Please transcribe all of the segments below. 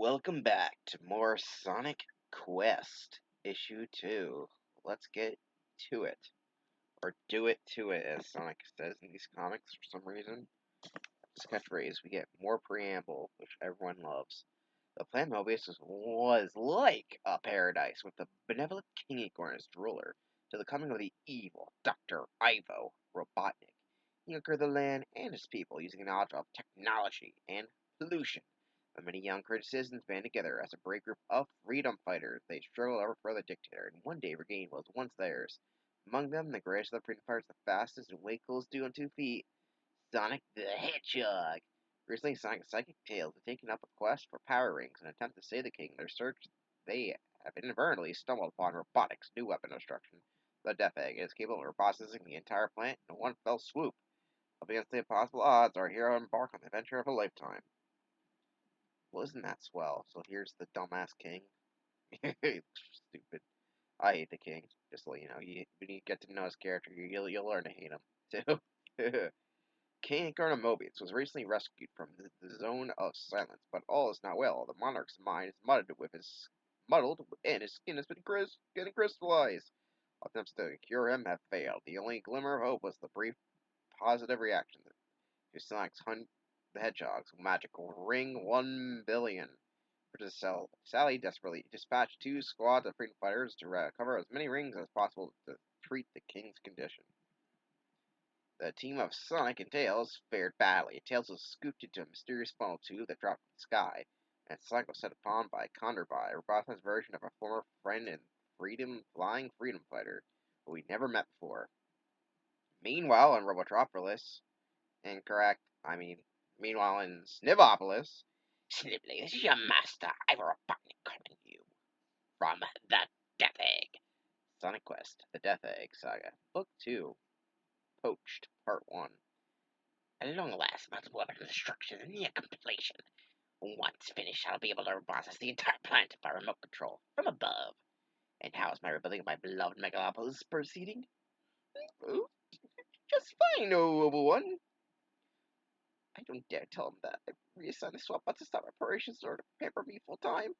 Welcome back to more Sonic Quest Issue 2. Let's get to it. Or do it to it, as Sonic says in these comics for some reason. This catchphrase, we get more preamble, which everyone loves. The Planet Mobius was like a paradise with the benevolent King Acorn as ruler, to the coming of the evil Dr. Ivo Robotnik. He conquered the land and his people using knowledge of technology and pollution. The many young Kurdish citizens band together as a brave group of freedom fighters. They struggle to overthrow the dictator and one day regain what was once theirs. Among them, the greatest of the freedom fighters, the fastest and way coolest dude on 2 feet, Sonic the Hedgehog. Recently, Sonic and Psychic Tails have taken up a quest for power rings in an attempt to save the king. In their search, they have inadvertently stumbled upon Robotic's new weapon of destruction, the Death Egg. It is capable of roboticizing the entire planet in one fell swoop. Up against the impossible odds, our hero embark on the adventure of a lifetime. Well, isn't that swell? So here's the dumbass king. Stupid. I hate the king. Just to let you know, when you get to know his character, you'll learn to hate him too. King Acorn Mobius was recently rescued from the zone of silence, but all is not well. The monarch's mind is muddled, and his skin has been getting crystallized. Attempts to cure him have failed. The only glimmer of hope was the brief positive reaction to Sonic's Hunt the Hedgehog's magical ring 1 billion. Sally desperately dispatched 2 squads of freedom fighters to recover as many rings as possible to treat the king's condition. The team of Sonic and Tails fared badly. Tails was scooped into a mysterious funnel tube that dropped from the sky, and Sonic was set upon by Condorby, a roboticized version of a former friend and flying freedom fighter who we never met before. Meanwhile, on Robotropolis, meanwhile in Snivopolis, Snibbly, this is your master, Ivor Robotnik, calling you from the Death Egg. Sonic Quest, The Death Egg Saga, Book 2, Poached, Part 1. At long last, multiple weapon destruction is near completion. Once finished, I'll be able to robotize the entire planet by remote control from above. And how is my rebuilding of my beloved megalopolis proceeding? Oh, just fine, noble one. I don't dare tell him that. I reassigned the swap bot to stop operations in order to prepare for me full time.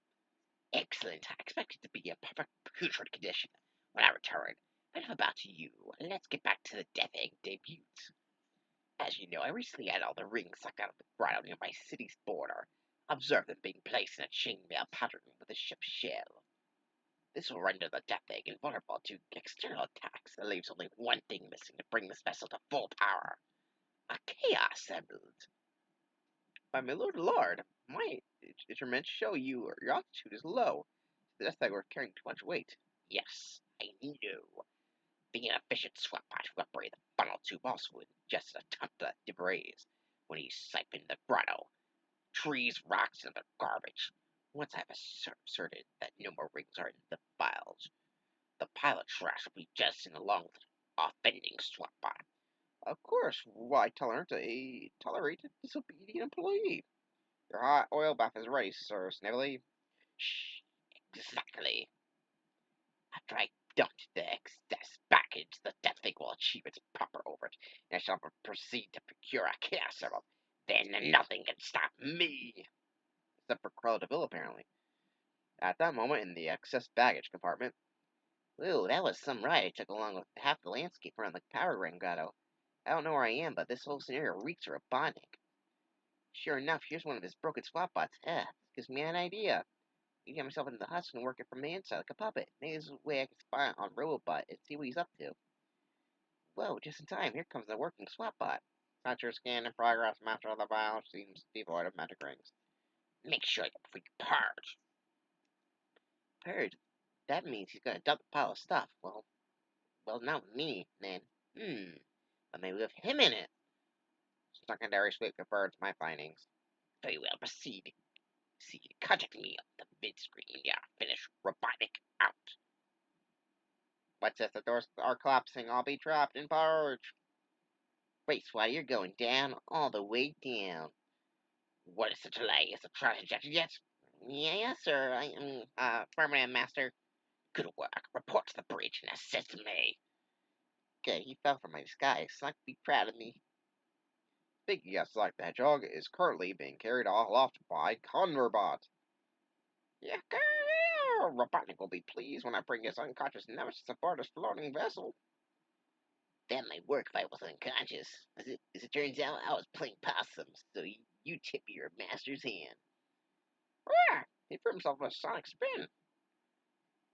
Excellent. I expect it to be in perfect putrid condition when I return. But enough about you. Let's get back to the Death Egg debut. As you know, I recently had all the rings sucked out of the grotto near my city's border. Observe them being placed in a chainmail pattern with the ship's shell. This will render the Death Egg invulnerable to external attacks. It leaves only one thing missing to bring this vessel to full power. A Chaos Emerald. My lord, my instruments show your altitude is low. The Death Egg we're carrying too much weight. Yes, I know. Being an efficient swap bot who operated the funnel tube also ingested a ton of debris when he siphoned the grotto. Trees, rocks, and other garbage. Once I have asserted that no more rings are in the files, the pile of trash will be jettisoned along with offending swap bot. Of course, why tolerate a disobedient employee? Your hot oil bath is ready, Sir Snively. Shh, exactly. After I dumped the excess back into the Death Egg will achieve its proper orbit, and I shall proceed to procure a Chaos Emerald. Then nothing can stop me. Except for Cruella de Vil, apparently. At that moment, in the excess baggage compartment, Ooh, that was some ride I took along with half the landscape around the Power Ring Grotto. I don't know where I am, but this whole scenario reeks of Robotnik. Sure enough, here's one of his broken swap bots. Gives me an idea. I can get myself into the husk and work it from the inside like a puppet. Maybe this is a way I can spy on Robobot and see what he's up to. Whoa, just in time. Here comes the working swap bot. Sensor scan in progress, master of the vial seems devoid of magic rings. Make sure you freak purge. Purge? That means he's gonna dump the pile of stuff. Well, not with me, then. But maybe with him in it. Secondary sweep confirms my findings. Very well, proceed. See, contact me on the mid-screen. Yeah, finish. Robotnik out. What's this? The doors are collapsing. I'll be trapped in purge. Wait, Swatty, you're going down, all the way down. What is the delay? Is the trash injected yet? Yeah, yes, sir. I am, affirmative, master. Good work. Report to the bridge and assist me. Good, he fell from my disguise. Sonic be proud of me. Speaking of Sonic the Hedgehog, is currently being carried aloft by Converbot. Yeah, Robotnik will be pleased when I bring his unconscious nemesis aboard his floating vessel. That might work if I was unconscious. As it turns out, I was playing possum, so you tip your master's hand. Ah, he threw himself on a sonic spin.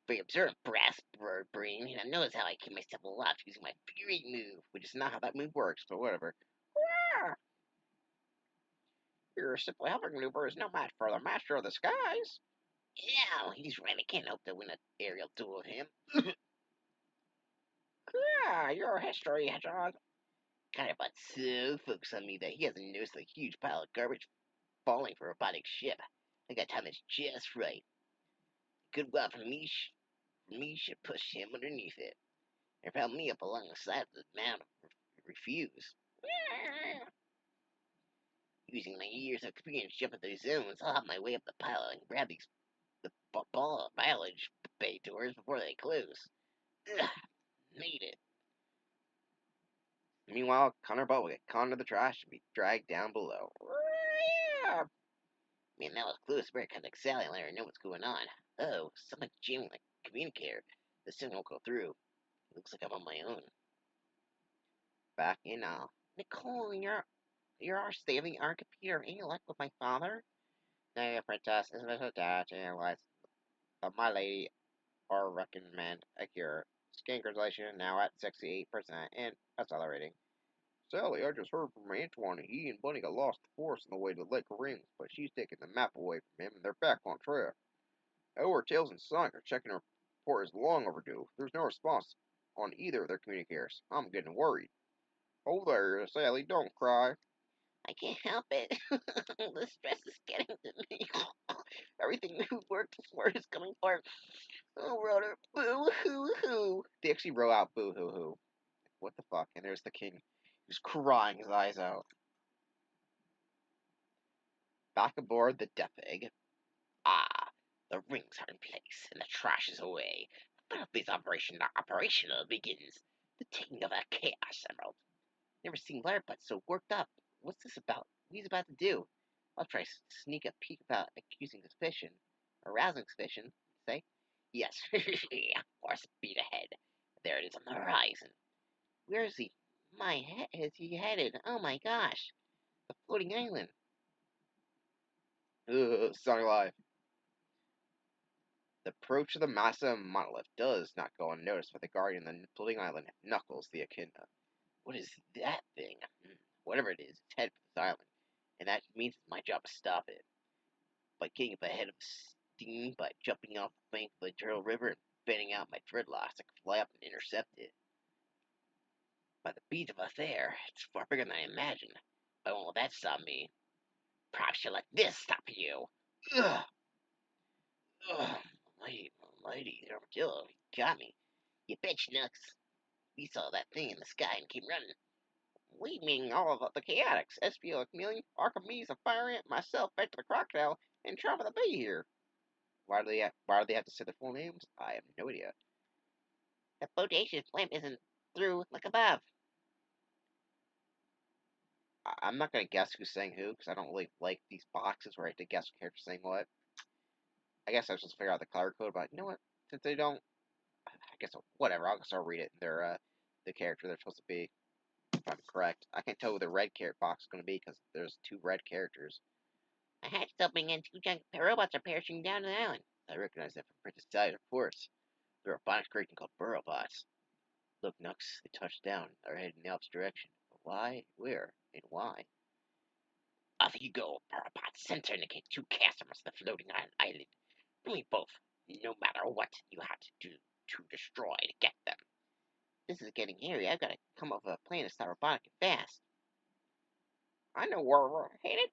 Very observant, brass bird brain, and knows how I keep myself aloft using my Fury move, which is not how that move works, but whatever. Ah, your simple helping maneuver is no match for the master of the skies. Yeah, he's right. I can't hope to win an aerial duel with him. Ah, your history, Hedgehog. Counterpart so focused on me that he hasn't noticed the huge pile of garbage falling from a robotic ship. I got time that's just right. Good while for me should push him underneath it, and propel me up along the side of the mound and refuse. Using my years of experience jumping through zones, I'll have my way up the pile and grab the ball of mileage bay doors before they close. Ugh, made it. Meanwhile, Connor Boat will get caught into the trash and be dragged down below. Man, that was close. Better contact Sally and let her know what's going on. Oh, something's jamming the communicator. The signal won't go through. It looks like I'm on my own. Back in now. Nicole, you're our saving our computer. Ain't you like with my father? No, princess, is this attached and was my lady or recommend a cure. Skin congratulations now at 68% and accelerating. Sally, I just heard from Antoine. He and Bunny got lost in the forest on the way to Lake of Rings, but she's taking the map away from him and they're back on track. However, Tails and Sonic are checking their report is long overdue. There's no response on either of their communicators. I'm getting worried. Oh there, Sally, don't cry. I can't help it. The stress is getting to me. Everything we worked for is coming apart. Oh, Rotor, boo hoo hoo. They actually wrote out boo hoo hoo. What the fuck? And there's the king. He's crying his eyes out. Back aboard the Death Egg. Ah, the rings are in place and the trash is away. Battleface operation operational begins. The taking of a Chaos Emerald. Never seen Larput so worked up. What's this about? What he's about to do? I'll try to sneak a peek without accusing suspicion. Arousing suspicion, say? Yes, or speed ahead. There it is on the horizon. Where is he? Is he headed? Oh my gosh. The floating island. Sonic Life. The approach of the massive monolith does not go unnoticed by the guardian of the floating island, Knuckles the Echidna. What is that thing? Whatever it is, it's headed for this island. And that means it's my job to stop it. By getting up ahead of steam, by jumping off the bank of the Turtle River and fanning out my dreadlocks, I can fly up and intercept it. By the beat of a there, it's far bigger than I imagined. Why won't that stop me? Perhaps you'll let this stop you. Ugh! Ugh! Mighty armadillo, you got me. You bitch, Nux. We saw that thing in the sky and came running. We meaning all of the chaotics, SPO Chameleon, Archimedes, a fire ant, myself, Vector the Crocodile, and Charm of the Bee here. Why do they have to say their full names? I have no idea. The bodacious blimp isn't through like above. I'm not gonna guess who's saying who because I don't really like these boxes where I have to guess what character's saying what. I guess I was supposed to figure out the color code, but you know what? Since they don't, I guess whatever. I'll just read it. They're the character they're supposed to be. If I'm correct, I can't tell who the red carrot box is gonna be because there's two red characters. A hatch opening and two giant robots are parachuting down the island. I recognize that from Princess Diet, of course. They're a robotics creation called Burrobots. Look, Nux, they touched down. They're heading in the opposite direction. But why, where, and why? Off you go, Parapod. Sensor indicate two customers of the floating island. Bring me both, no matter what you have to do to destroy to get them. This is getting hairy. I've got to come up with a plan to start robotic fast. I know where we're headed.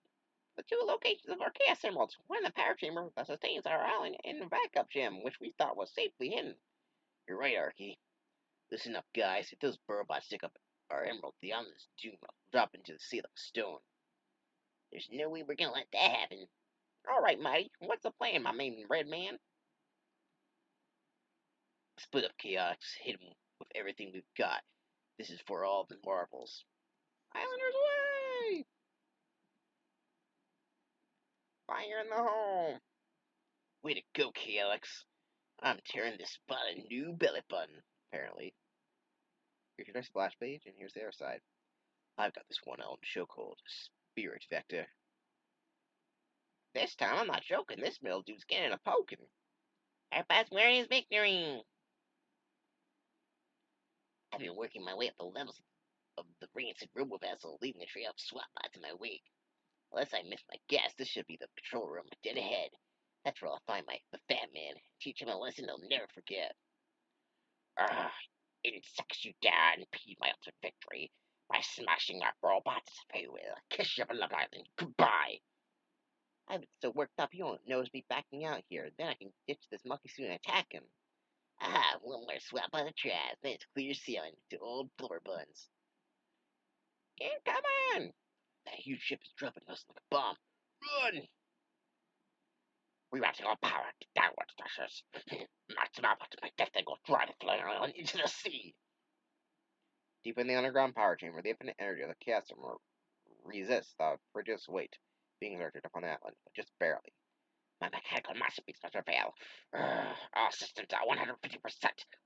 The two locations of our chaos emeralds. One in the power chamber that sustains our island, and the backup gem, which we thought was safely hidden. You're right, Arky. Listen up, guys. If those burrobots stick up our emerald, the island's doomed. Will drop into the sea like a stone. There's no way we're gonna let that happen. All right, Mighty. What's the plan, my main red man? Split up Chaotix, hit him with everything we've got. This is for all the marbles. Islanders away! Fire in the hole! Way to go, Calyx. I'm tearing this spot a new belly button. Apparently. Here's your splash page, and here's the other side. I've got this one on chokehold. Spirit Vector. This time I'm not joking. This mildew's getting a poking. Everybody's wearing his victory. I've been working my way up the levels of the rancid robo vessel, leaving a trail of swap bots in my wake. Unless I miss my guess, this should be the control room dead ahead. That's where I'll find the fat man. Teach him a lesson he'll never forget. Insects, you dare impede my ultimate victory by smashing our robots, if you will. Kiss your beloved island goodbye. I've been so worked up you won't notice me backing out here. Then I can ditch this monkey suit and attack him. Aha, one more swap on the trash, then it's clear sailing to old blubber buns. Incoming! That huge ship is dropping us like a bomb. Run! Rerouting all power to downward dashes. Maximum output to my death thing will drive the flying island into the sea. Deep in the underground power chamber, the infinite energy of the chaos resists the prodigious weight being exerted upon the island, but just barely. My mechanical masterpiece must prevail. All systems are 150%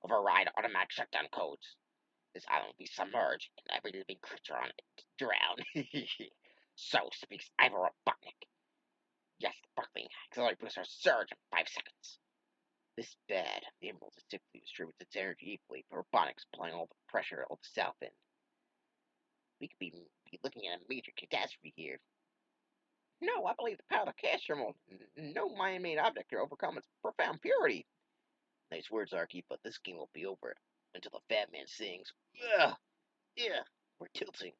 override automatic shutdown codes. This island will be submerged, and every living creature on it drown. So speaks Ivor Robotnik. Yes, the Buckling auxiliary booster surge in 5 seconds. This is bad. The Emerald is typically distributes its energy equally, but Robotnik's applying all the pressure at the south end. We could be looking at a major catastrophe here. No, I believe the power of the chaos will no man-made object can overcome its profound purity. Nice words, Arky, but this game won't be over until the fat man sings. Ugh! Yeah, we're tilting.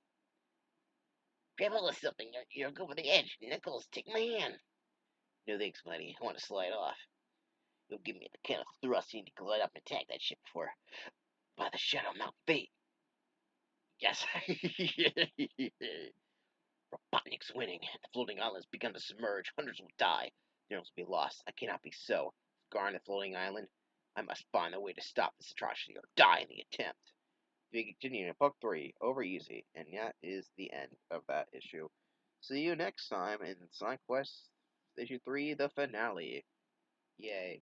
Grab hold of something, you're over the edge. Nicholas, take my hand. No thanks, buddy. I want to slide off. You'll give me the kind of thrust you need to glide up and attack that ship before. By the Shadow Mount Fate. Yes. Robotnik's winning. The floating island's begun to submerge. Hundreds will die. Millions will be lost. I cannot be so. Scar on the floating island. I must find a way to stop this atrocity or die in the attempt. We continue in book 3, Over Easy, and that is the end of that issue. See you next time in Sonic Quest issue 3, the finale. Yay.